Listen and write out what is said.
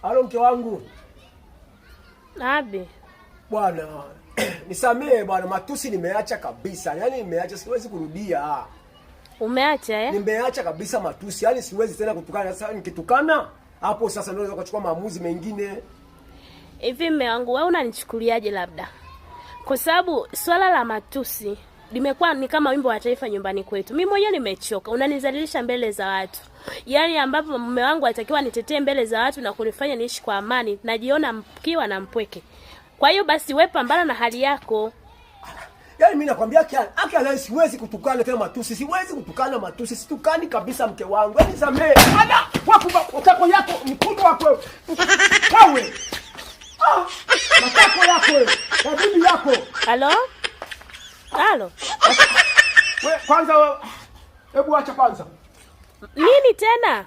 Halo mke wangu. Abi. Bwana, nisamee bwana, matusi nimeacha kabisa. Yaani nimeacha, siwezi kurudia. Umeacha eh? Nimeacha kabisa matusi. Yaani siwezi tena kutukana. Sasa nikitukana, hapo sasa ndio naweza kuchukua maamuzi mengine. Hivi mume wangu wewe unanichukuliaje labda? Kwa sababu swala la matusi limekuwa ni kama wimbo wa taifa nyumbani kwetu. Mimi mwenyewe nimechoka. Unanizalilisha mbele za watu. Yaani ambapo mume wangu atakiwa nitetee mbele za watu na kunifanya niishi kwa amani, najiona mkiwa na mpweke. Kwa hiyo basi wewe pambana na hali yako. Yaani mimi nakwambia aki siwezi kutukana tena matusi. Siwezi kutukana matusi. Situkani kabisa mke wangu. Yaani samee. Ana wako yako mkundo wako wewe. Wewe. Matako yako wewe. Na bibi yako. Halo? Halo? Wewe kwanza wewe. Hebu acha kwanza. Nini tena?